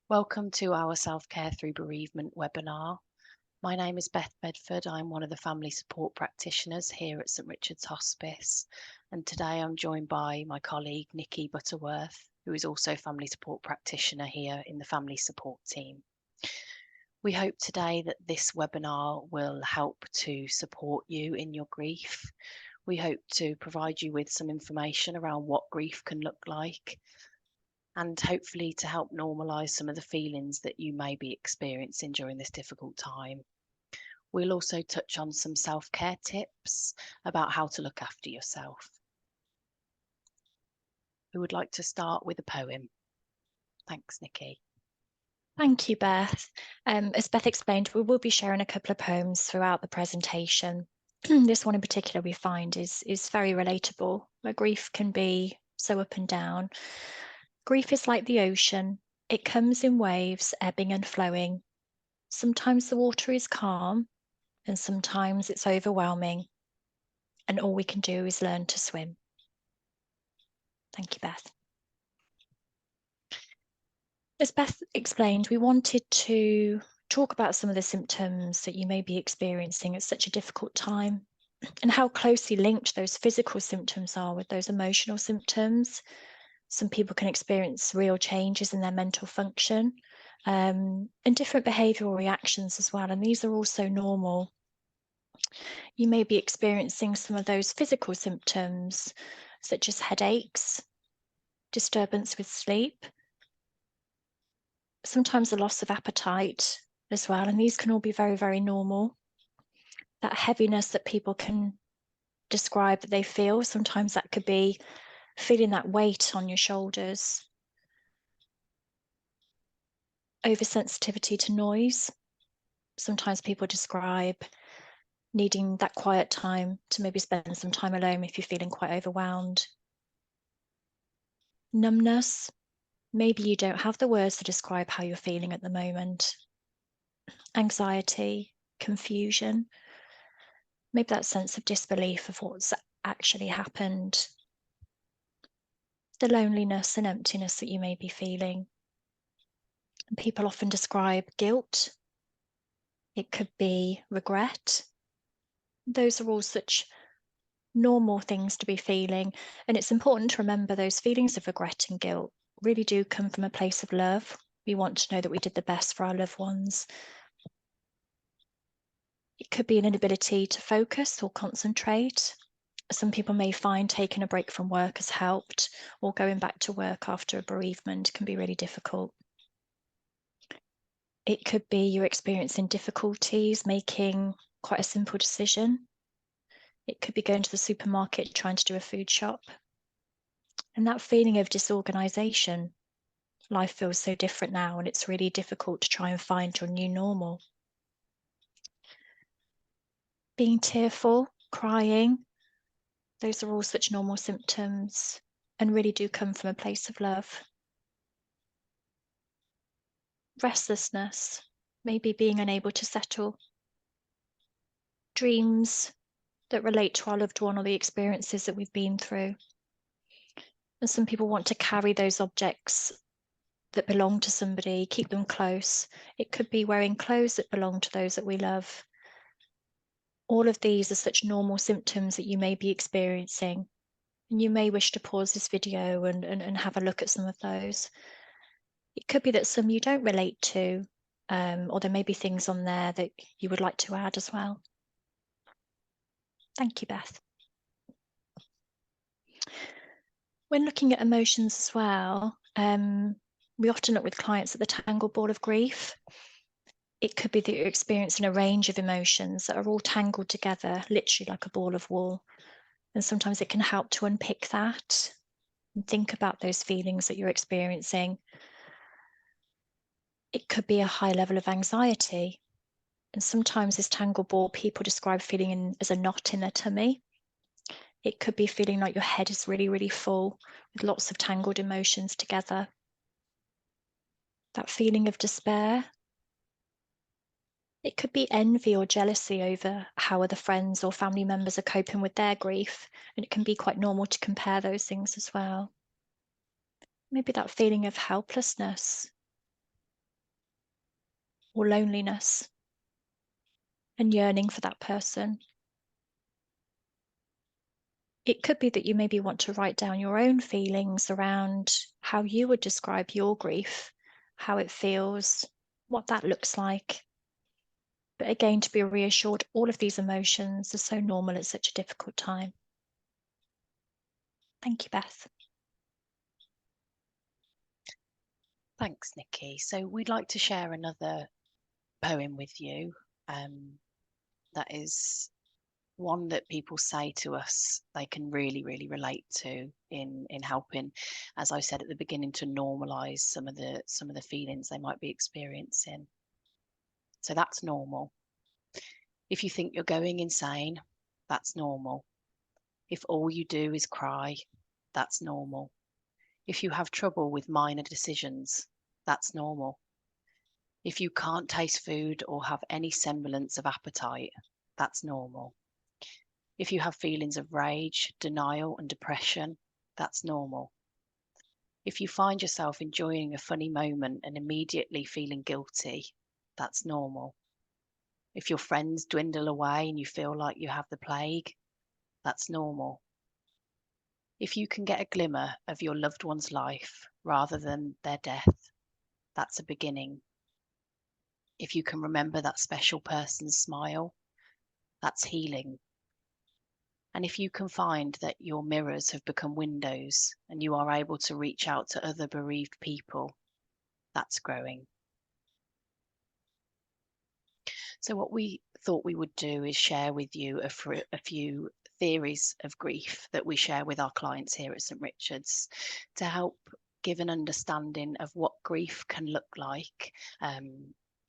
Welcome to our Self-Care Through Bereavement webinar. My name is Beth Bedford. I'm one of the family support practitioners here at St Richard's Hospice. And today I'm joined by my colleague, Nikki Butterworth, who is also family support practitioner here in the family support team. We hope today that this webinar will help to support you in your grief. We hope to provide you with some information around what grief can look like, and hopefully to help normalise some of the feelings that you may be experiencing during this difficult time. We'll also touch on some self-care tips about how to look after yourself. Who would like to start with a poem? Thanks, Nikki. Thank you, Beth. As Beth explained, we will be sharing a couple of poems throughout the presentation. This one in particular we find is very relatable, where grief can be so up and down. Grief is like the ocean. It comes in waves, ebbing and flowing. Sometimes the water is calm, and sometimes it's overwhelming, and all we can do is learn to swim. Thank you, Beth. As Beth explained, we wanted to talk about some of the symptoms that you may be experiencing at such a difficult time, and how closely linked those physical symptoms are with those emotional symptoms. Some people can experience real changes in their mental function, and different behavioural reactions as well, and these are also normal. You may be experiencing some of those physical symptoms, such as headaches, disturbance with sleep, sometimes a loss of appetite as well, and these can all be very, very normal. That heaviness that people can describe that they feel, sometimes that could be feeling that weight on your shoulders. Oversensitivity to noise. Sometimes people describe needing that quiet time to maybe spend some time alone if you're feeling quite overwhelmed. Numbness. Maybe you don't have the words to describe how you're feeling at the moment. Anxiety, confusion. Maybe that sense of disbelief of what's actually happened. The loneliness and emptiness that you may be feeling. And people often describe guilt. It could be regret. Those are all such normal things to be feeling. And it's important to remember those feelings of regret and guilt really do come from a place of love. We want to know that we did the best for our loved ones. It could be an inability to focus or concentrate. Some people may find taking a break from work has helped, or going back to work after a bereavement can be really difficult. It could be you're experiencing difficulties making quite a simple decision. It could be going to the supermarket trying to do a food shop. And that feeling of disorganisation. Life feels so different now, and it's really difficult to try and find your new normal. Being tearful, crying, those are all such normal symptoms and really do come from a place of love. Restlessness, maybe being unable to settle. Dreams that relate to our loved one or the experiences that we've been through. And some people want to carry those objects that belong to somebody, keep them close. It could be wearing clothes that belong to those that we love. All of these are such normal symptoms that you may be experiencing. And you may wish to pause this video and have a look at some of those. It could be that some you don't relate to, or there may be things on there that you would like to add as well. Thank you, Beth. When looking at emotions as well, we often look with clients at the tangled ball of grief. It could be that you're experiencing a range of emotions that are all tangled together, literally like a ball of wool. And sometimes it can help to unpick that and think about those feelings that you're experiencing. It could be a high level of anxiety. And sometimes this tangled ball, people describe feeling as a knot in their tummy. It could be feeling like your head is really, really full with lots of tangled emotions together. That feeling of despair. It could be envy or jealousy over how other friends or family members are coping with their grief, and it can be quite normal to compare those things as well. Maybe that feeling of helplessness. or loneliness and yearning for that person. It could be that you maybe want to write down your own feelings around how you would describe your grief, how it feels, what that looks like. But again, to be reassured, all of these emotions are so normal at such a difficult time. Thank you, Beth. Thanks, Nikki. So we'd like to share another poem with you. That is one that people say to us they can really, really relate to in helping, as I said at the beginning, to normalise some of the feelings they might be experiencing. So that's normal. If you think you're going insane, that's normal. If all you do is cry, that's normal. If you have trouble with minor decisions, that's normal. If you can't taste food or have any semblance of appetite, that's normal. If you have feelings of rage, denial, and depression, that's normal. If you find yourself enjoying a funny moment and immediately feeling guilty, that's normal. If your friends dwindle away and you feel like you have the plague, that's normal. If you can get a glimmer of your loved one's life rather than their death, that's a beginning. If you can remember that special person's smile, that's healing. And if you can find that your mirrors have become windows and you are able to reach out to other bereaved people, that's growing. So what we thought we would do is share with you a few theories of grief that we share with our clients here at St Richard's to help give an understanding of what grief can look like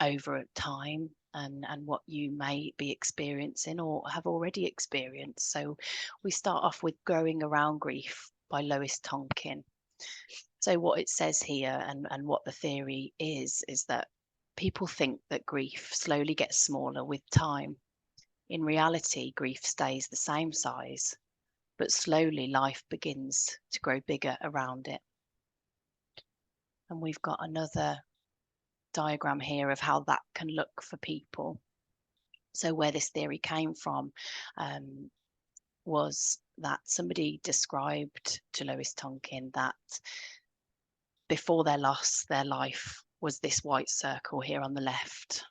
over time and what you may be experiencing or have already experienced. So we start off with Growing Around Grief by Lois Tonkin. So what it says here and what the theory is that people think that grief slowly gets smaller with time. In reality, grief stays the same size, but slowly life begins to grow bigger around it. And we've got another diagram here of how that can look for people. So where this theory came from was that somebody described to Lois Tonkin that before their loss, their life was this white circle here on the left.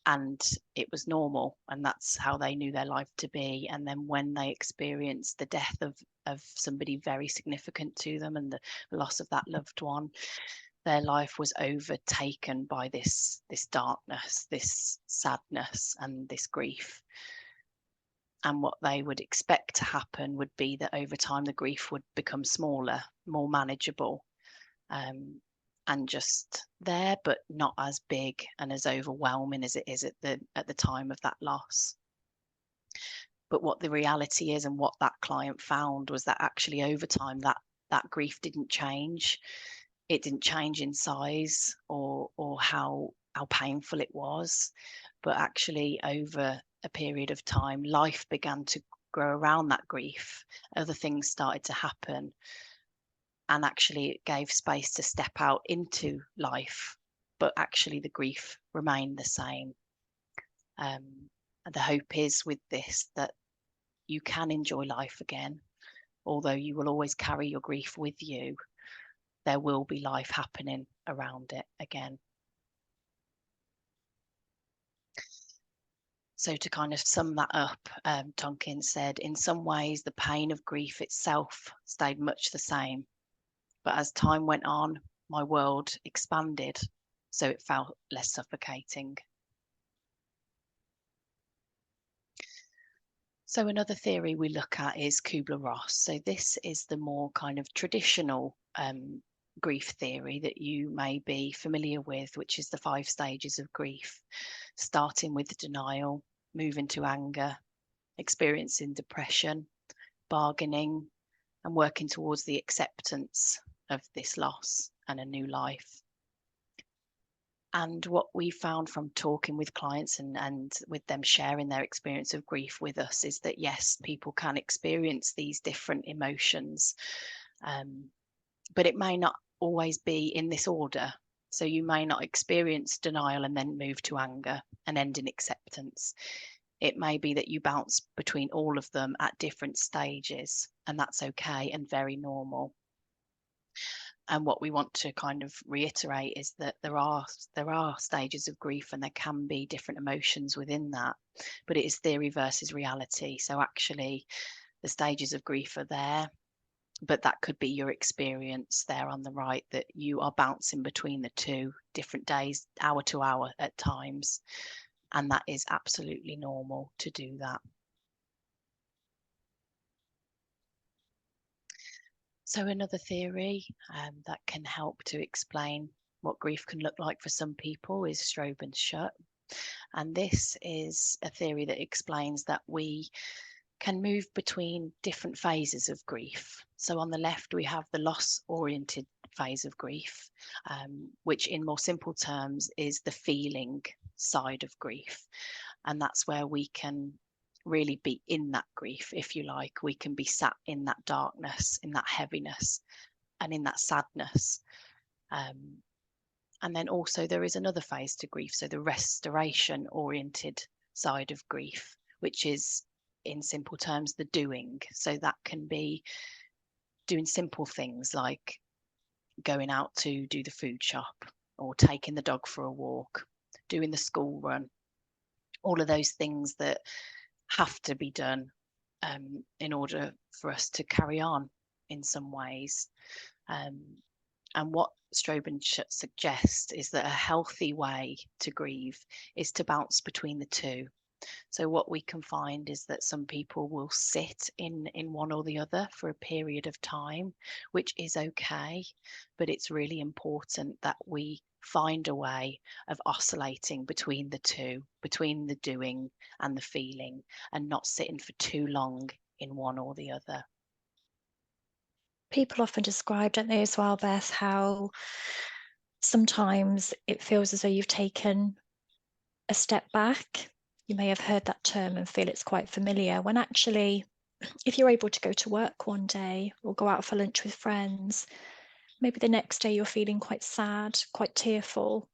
And it was normal, and that's how they knew their life to be. And then when they experienced the death of somebody very significant to them and the loss of that loved one, their life was overtaken by this darkness, this sadness, and this grief. And what they would expect to happen would be that over time the grief would become smaller, more manageable, and just there, but not as big and as overwhelming as it is at the time of that loss. But what the reality is, and what that client found, was that actually over time that grief didn't change. It didn't change in size or how painful it was, but actually over a period of time, life began to grow around that grief. Other things started to happen, and actually it gave space to step out into life, but actually the grief remained the same. And the hope is with this that you can enjoy life again, although you will always carry your grief with you. There will be life happening around it again. So to kind of sum that up, Tonkin said, in some ways, the pain of grief itself stayed much the same. But as time went on, my world expanded, so it felt less suffocating. So another theory we look at is Kubler-Ross. So this is the more kind of traditional grief theory that you may be familiar with, which is the 5 stages of grief, starting with denial, moving to anger, experiencing depression, bargaining, and working towards the acceptance of this loss and a new life. And what we found from talking with clients and with them sharing their experience of grief with us is that, yes, people can experience these different emotions, but it may not always be in this order. So you may not experience denial and then move to anger and end in acceptance. It may be that you bounce between all of them at different stages, and that's okay and very normal. And what we want to kind of reiterate is that there are stages of grief, and there can be different emotions within that, but it is theory versus reality. So actually the stages of grief are there, but that could be your experience there on the right, that you are bouncing between the two different days, hour to hour at times, and that is absolutely normal to do that. So another theory that can help to explain what grief can look like for some people is Strobe and Schutt. And this is a theory that explains that we can move between different phases of grief. So on the left, we have the loss-oriented phase of grief, which in more simple terms is the feeling side of grief. And that's where we can really be in that grief, if you like. We can be sat in that darkness, in that heaviness, and in that sadness. And then also there is another phase to grief, so the restoration oriented side of grief, which is in simple terms the doing. So that can be doing simple things like going out to do the food shop, or taking the dog for a walk, doing the school run, all of those things that have to be done in order for us to carry on in some ways. And what Strobe and Schutt suggest is that a healthy way to grieve is to bounce between the two. So what we can find is that some people will sit in one or the other for a period of time, which is okay, but it's really important that we find a way of oscillating between the two, between the doing and the feeling, and not sitting for too long in one or the other. People often describe, don't they, as well, Beth, how sometimes it feels as though you've taken a step back. You may have heard that term and feel it's quite familiar, when actually, if you're able to go to work one day or go out for lunch with friends, maybe the next day you're feeling quite sad, quite tearful,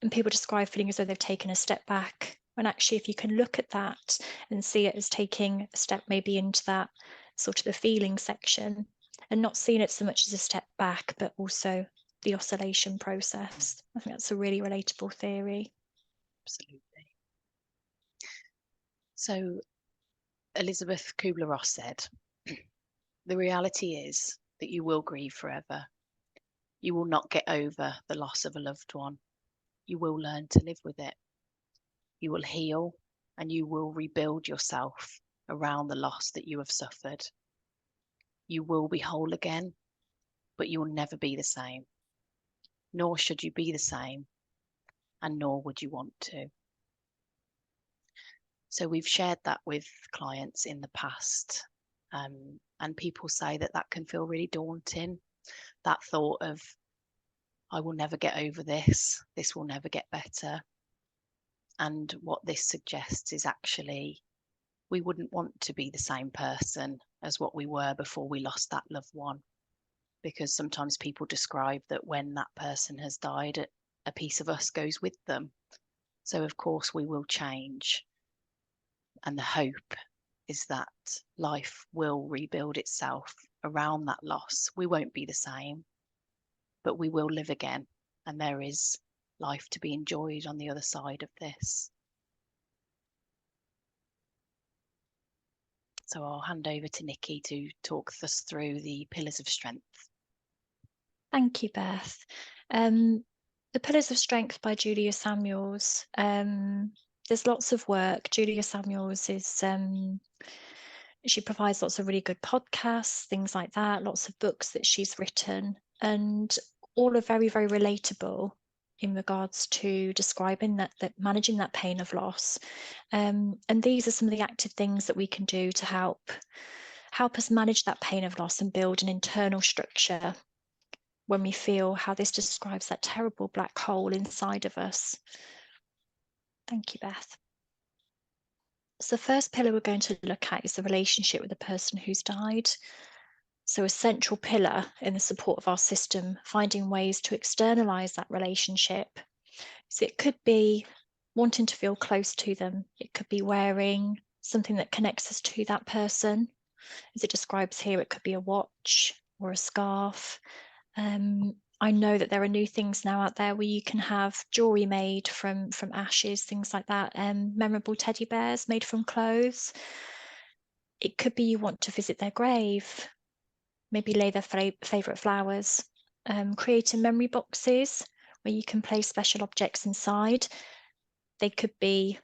and people describe feeling as though they've taken a step back, when actually if you can look at that and see it as taking a step maybe into that sort of the feeling section, and not seeing it so much as a step back, but also the oscillation process. I think that's a really relatable theory. Absolutely. So Elizabeth Kubler-Ross said, the reality is that you will grieve forever. You will not get over the loss of a loved one. You will learn to live with it. You will heal, and you will rebuild yourself around the loss that you have suffered. You will be whole again, but you will never be the same. Nor should you be the same, and nor would you want to. So we've shared that with clients in the past, and people say that that can feel really daunting. That thought of, I will never get over this. This will never get better. And what this suggests is actually we wouldn't want to be the same person as what we were before we lost that loved one. Because sometimes people describe that when that person has died, a piece of us goes with them. So of course we will change. And the hope is that life will rebuild itself around that loss. We won't be the same, but we will live again. And there is life to be enjoyed on the other side of this. So I'll hand over to Nikki to talk us through the pillars of strength. Thank you, Beth. The Pillars of Strength by Julia Samuels. There's lots of work. Julia Samuels is, she provides lots of really good podcasts, things like that, lots of books that she's written, and all are very, very relatable in regards to describing that managing that pain of loss. And these are some of the active things that we can do to help us manage that pain of loss and build an internal structure when we feel how this describes that terrible black hole inside of us. Thank you, Beth. So the first pillar we're going to look at is the relationship with the person who's died. So a central pillar in the support of our system, finding ways to externalise that relationship. So it could be wanting to feel close to them. It could be wearing something that connects us to that person. As it describes here, it could be a watch or a scarf. I know that there are new things now out there where you can have jewelry made from ashes, things like that, memorable teddy bears made from clothes. It could be you want to visit their grave, maybe lay their favourite flowers, creating memory boxes where you can place special objects inside. They could be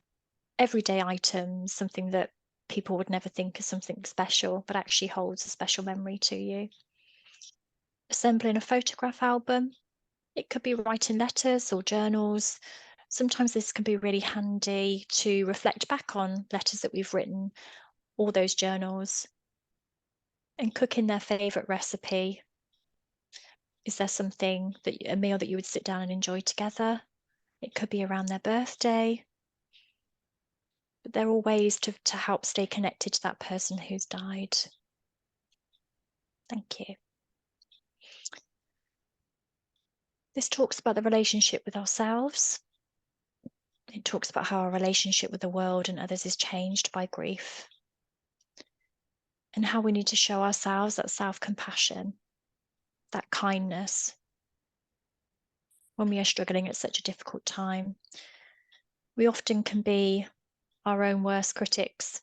everyday items, something that people would never think is something special, but actually holds a special memory to you. Assembling a photograph album. It could be writing letters or journals. Sometimes this can be really handy to reflect back on letters that we've written or those journals. And cooking their favourite recipe. Is there something a meal that you would sit down and enjoy together? It could be around their birthday. But there are all ways to help stay connected to that person who's died. Thank you. This talks about the relationship with ourselves. It talks about how our relationship with the world and others is changed by grief, and how we need to show ourselves that self-compassion, that kindness, when we are struggling at such a difficult time. We often can be our own worst critics,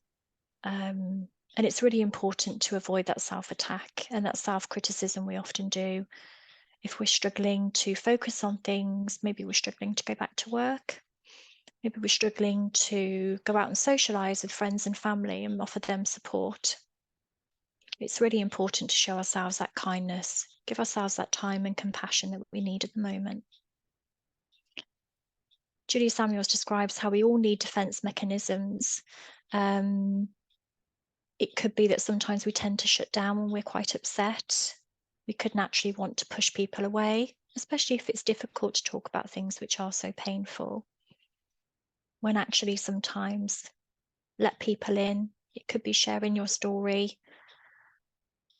and it's really important to avoid that self-attack and that self-criticism we often do. If we're struggling to focus on things, maybe we're struggling to go back to work, maybe we're struggling to go out and socialise with friends and family and offer them support. It's really important to show ourselves that kindness, give ourselves that time and compassion that we need at the moment. Julia Samuels describes how we all need defence mechanisms. It could be that sometimes we tend to shut down when we're quite upset. We could naturally want to push people away, especially if it's difficult to talk about things which are so painful. When actually sometimes let people in. It could be sharing your story,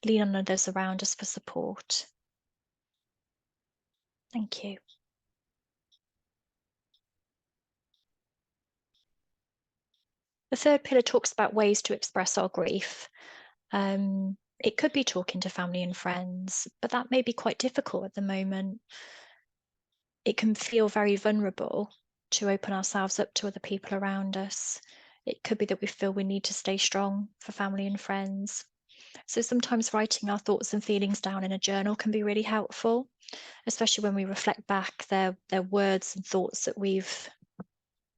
lean on others around us for support. Thank you. The third pillar talks about ways to express our grief. It could be talking to family and friends, but that may be quite difficult at the moment. It can feel very vulnerable to open ourselves up to other people around us. It could be that we feel we need to stay strong for family and friends. So sometimes writing our thoughts and feelings down in a journal can be really helpful, especially when we reflect back their words and thoughts that we've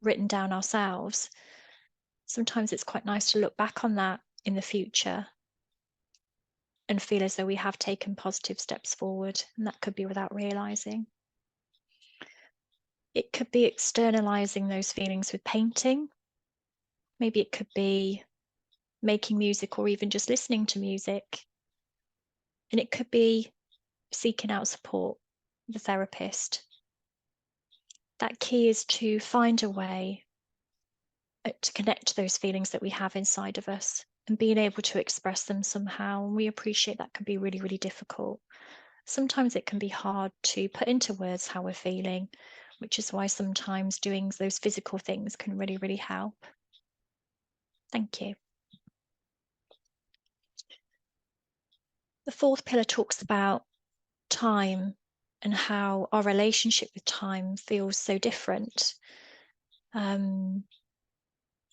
written down ourselves. Sometimes it's quite nice to look back on that in the future and feel as though we have taken positive steps forward, and that could be without realizing. It could be externalizing those feelings with painting. Maybe it could be making music or even just listening to music. And it could be seeking out support with a therapist. That key is to find a way to connect to those feelings that we have inside of us and being able to express them somehow. And we appreciate that can be really, really difficult. Sometimes it can be hard to put into words how we're feeling, which is why sometimes doing those physical things can really, really help. Thank you. The fourth pillar talks about time and how our relationship with time feels so different.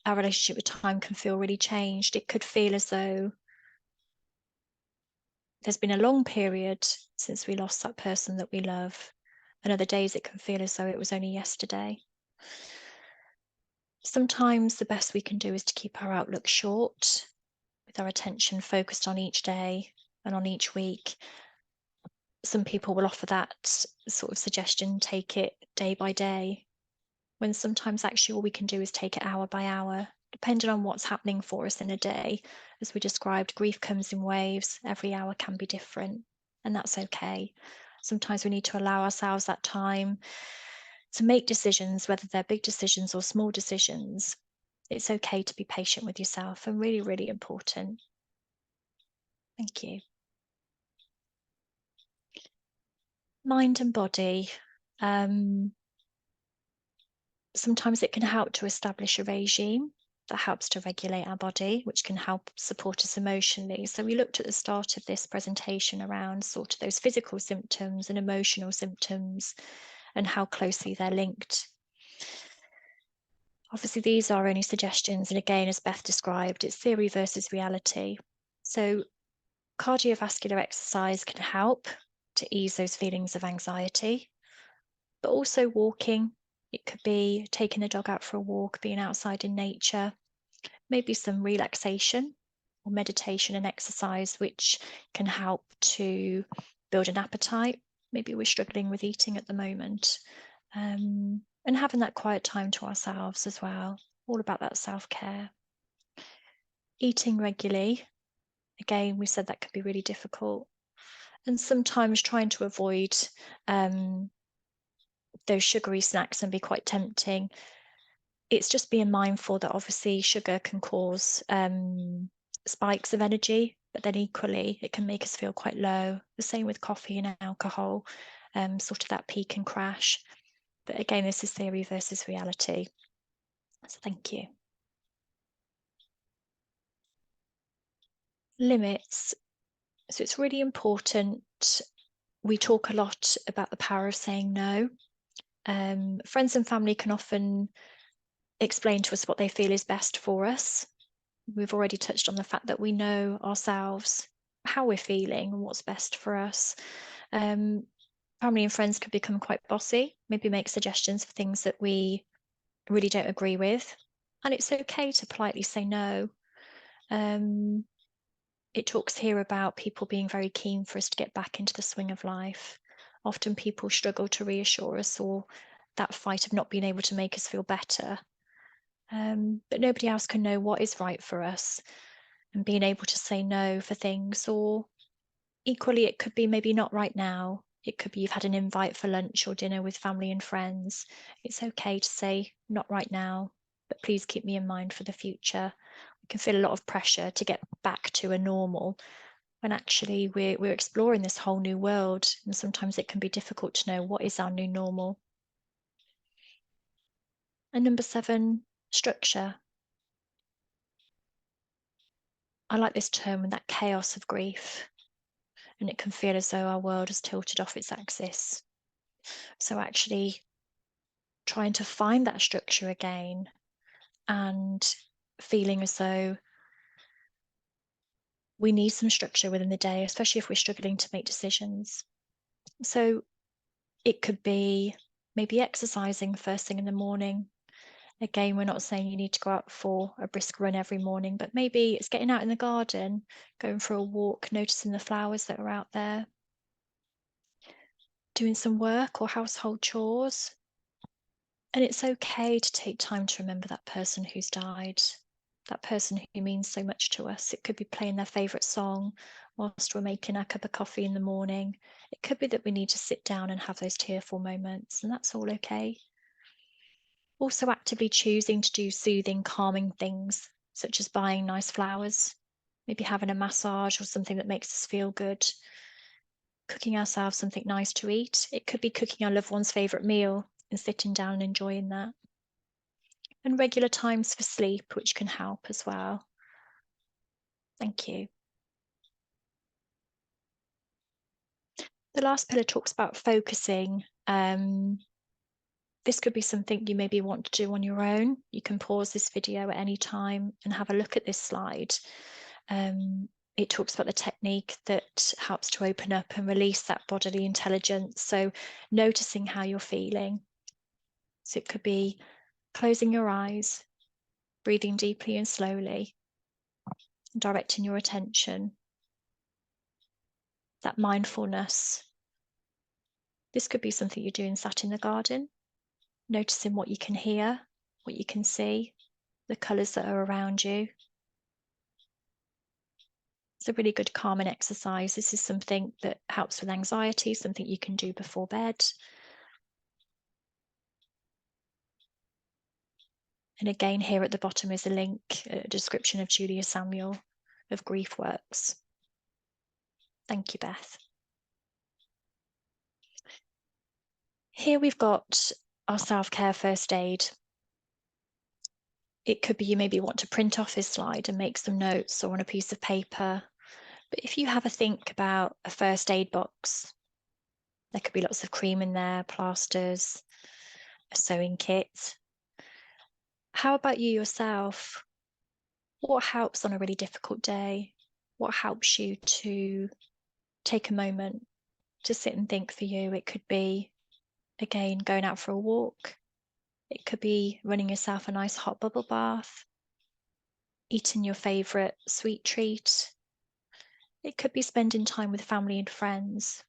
Our relationship with time can feel really changed. It could feel as though there's been a long period since we lost that person that we love, and other days it can feel as though it was only yesterday. Sometimes the best we can do is to keep our outlook short, with our attention focused on each day and on each week. Some people will offer that sort of suggestion, take it day by day, when sometimes actually all we can do is take it hour by hour, depending on what's happening for us in a day. As we described, grief comes in waves. Every hour can be different, and that's okay. Sometimes we need to allow ourselves that time to make decisions, whether they're big decisions or small decisions. It's okay to be patient with yourself, and really, really important. Thank you. Mind and body. Sometimes it can help to establish a regime that helps to regulate our body, which can help support us emotionally. So we looked at the start of this presentation around sort of those physical symptoms and emotional symptoms and how closely they're linked. Obviously, these are only suggestions. And again, as Beth described, it's theory versus reality. So cardiovascular exercise can help to ease those feelings of anxiety, but also walking. It could be taking the dog out for a walk, being outside in nature, maybe some relaxation or meditation and exercise, which can help to build an appetite. Maybe we're struggling with eating at the moment, and having that quiet time to ourselves as well. All about that self-care. Eating regularly. Again, we said that could be really difficult. And sometimes trying to avoid those sugary snacks and be quite tempting. It's just being mindful that obviously sugar can cause spikes of energy, but then equally it can make us feel quite low. The same with coffee and alcohol, sort of that peak and crash. But again, this is theory versus reality. So thank you. Limits. So it's really important. We talk a lot about the power of saying no. Friends and family can often explain to us what they feel is best for us. We've already touched on the fact that we know ourselves how we're feeling and what's best for us. Family and friends could become quite bossy, maybe make suggestions for things that we really don't agree with. And it's okay to politely say no. It talks here about people being very keen for us to get back into the swing of life. Often people struggle to reassure us, or that fight of not being able to make us feel better. But nobody else can know what is right for us, and being able to say no for things. Or equally, it could be maybe not right now. It could be you've had an invite for lunch or dinner with family and friends. It's okay to say not right now, but please keep me in mind for the future. We can feel a lot of pressure to get back to a normal when actually we're exploring this whole new world, and sometimes it can be difficult to know what is our new normal. And number 7, structure. I like this term, that chaos of grief, and it can feel as though our world has tilted off its axis. So actually trying to find that structure again and feeling as though we need some structure within the day, especially if we're struggling to make decisions. So it could be maybe exercising first thing in the morning. Again, we're not saying you need to go out for a brisk run every morning, but maybe it's getting out in the garden, going for a walk, noticing the flowers that are out there, doing some work or household chores. And it's okay to take time to remember that person who's died, that person who means so much to us. It could be playing their favourite song whilst we're making our cup of coffee in the morning. It could be that we need to sit down and have those tearful moments, and that's all okay. Also actively choosing to do soothing, calming things, such as buying nice flowers, maybe having a massage or something that makes us feel good, cooking ourselves something nice to eat. It could be cooking our loved one's favourite meal and sitting down and enjoying that. And regular times for sleep, which can help as well. Thank you. The last pillar talks about focusing. This could be something you maybe want to do on your own. You can pause this video at any time and have a look at this slide. It talks about the technique that helps to open up and release that bodily intelligence. So noticing how you're feeling. So it could be closing your eyes, breathing deeply and slowly, directing your attention. That mindfulness. This could be something you're doing sat in the garden, noticing what you can hear, what you can see, the colours that are around you. It's a really good calming exercise. This is something that helps with anxiety, something you can do before bed. And again, here at the bottom is a link, a description of Julia Samuel of Grief Works. Thank you, Beth. Here we've got our self-care first aid. It could be you maybe want to print off this slide and make some notes or on a piece of paper. But if you have a think about a first aid box, there could be lots of cream in there, plasters, a sewing kit. How about you yourself? What helps on a really difficult day? What helps you to take a moment to sit and think for you? It could be, again, going out for a walk. It could be running yourself a nice hot bubble bath, eating your favourite sweet treat. It could be spending time with family and friends.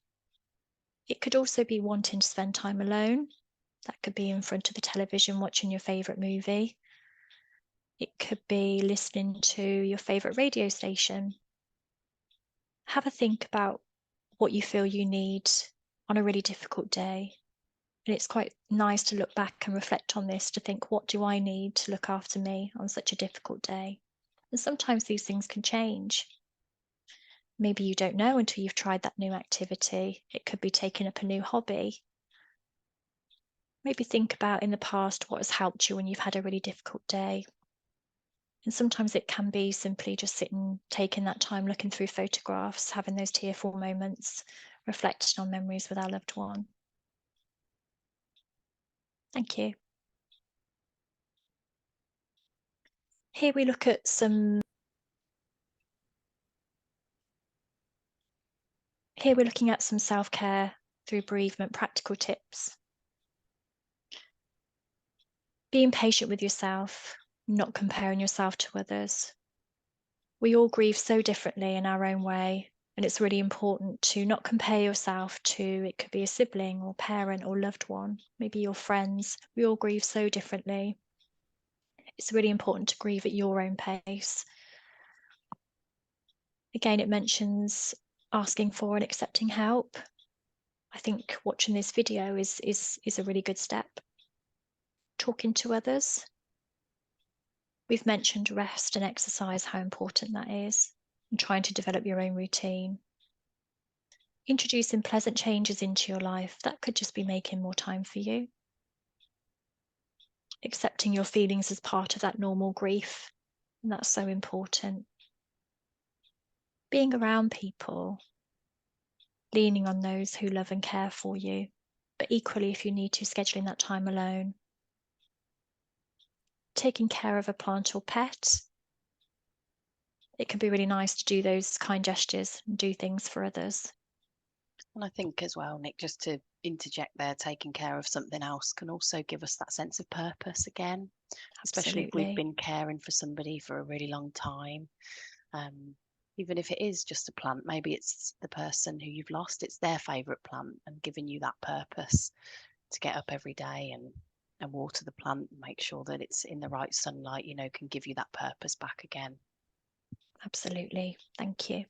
It could also be wanting to spend time alone. That could be in front of the television watching your favourite movie. It could be listening to your favourite radio station. Have a think about what you feel you need on a really difficult day. And it's quite nice to look back and reflect on this, to think, what do I need to look after me on such a difficult day? And sometimes these things can change. Maybe you don't know until you've tried that new activity. It could be taking up a new hobby. Maybe think about in the past what has helped you when you've had a really difficult day. And sometimes it can be simply just sitting, taking that time, looking through photographs, having those tearful moments, reflecting on memories with our loved one. Thank you. Here we look at Here we're looking at some self-care through bereavement practical tips. Being patient with yourself, not comparing yourself to others. We all grieve so differently in our own way, and it's really important to not compare yourself to, it could be a sibling or parent or loved one, maybe your friends. We all grieve so differently. It's really important to grieve at your own pace. Again, it mentions asking for and accepting help. I think watching this video is a really good step. Talking to others. We've mentioned rest and exercise, how important that is, and trying to develop your own routine. Introducing pleasant changes into your life. That could just be making more time for you. Accepting your feelings as part of that normal grief, and that's so important. Being around people, leaning on those who love and care for you, but equally, if you need to, scheduling that time alone. Taking care of a plant or pet. It can be really nice to do those kind gestures and do things for others. And I think as well, Nick, just to interject there, taking care of something else can also give us that sense of purpose again, especially if we've been caring for somebody for a really long time. Even if it is just a plant, maybe it's the person who you've lost, it's their favourite plant, and giving you that purpose to get up every day and water the plant and make sure that it's in the right sunlight, can give you that purpose back again. Absolutely. Thank you.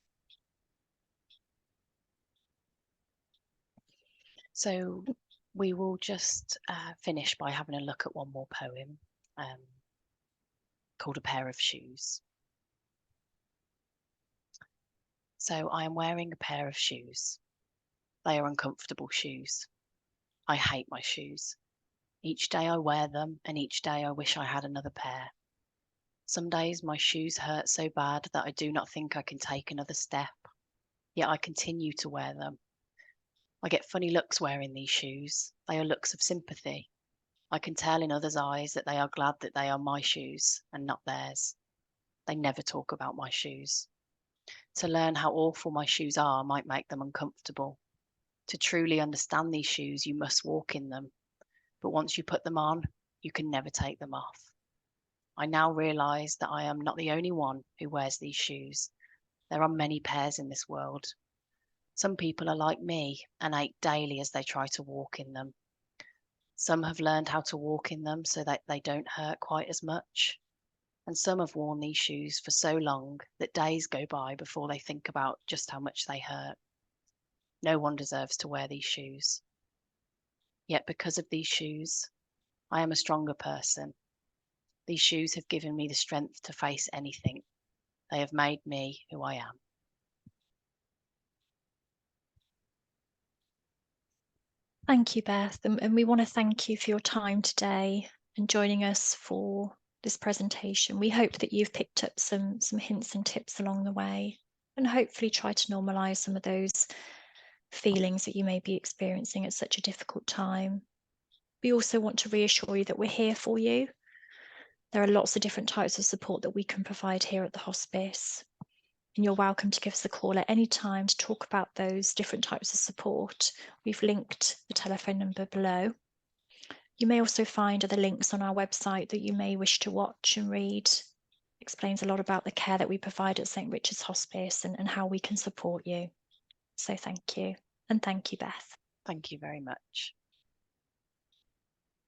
So we will just finish by having a look at one more poem called A Pair of Shoes. So I am wearing a pair of shoes. They are uncomfortable shoes. I hate my shoes. Each day I wear them, and each day I wish I had another pair. Some days my shoes hurt so bad that I do not think I can take another step, yet I continue to wear them. I get funny looks wearing these shoes. They are looks of sympathy. I can tell in others' eyes that they are glad that they are my shoes and not theirs. They never talk about my shoes. To learn how awful my shoes are might make them uncomfortable. To truly understand these shoes, you must walk in them. But once you put them on, you can never take them off. I now realise that I am not the only one who wears these shoes. There are many pairs in this world. Some people are like me and ache daily as they try to walk in them. Some have learned how to walk in them so that they don't hurt quite as much. And some have worn these shoes for so long that days go by before they think about just how much they hurt. No one deserves to wear these shoes. Yet because of these shoes, I am a stronger person. These shoes have given me the strength to face anything. They have made me who I am. Thank you, Beth. And we want to thank you for your time today and joining us for this presentation. We hope that you've picked up some hints and tips along the way, and hopefully try to normalise some of those feelings that you may be experiencing at such a difficult time. We also want to reassure you that we're here for you. There are lots of different types of support that we can provide here at the hospice, and you're welcome to give us a call at any time to talk about those different types of support. We've linked the telephone number below. You may also find other links on our website that you may wish to watch and read. It explains a lot about the care that we provide at St. Richard's Hospice and how we can support you. So thank you. And thank you, Beth. Thank you very much.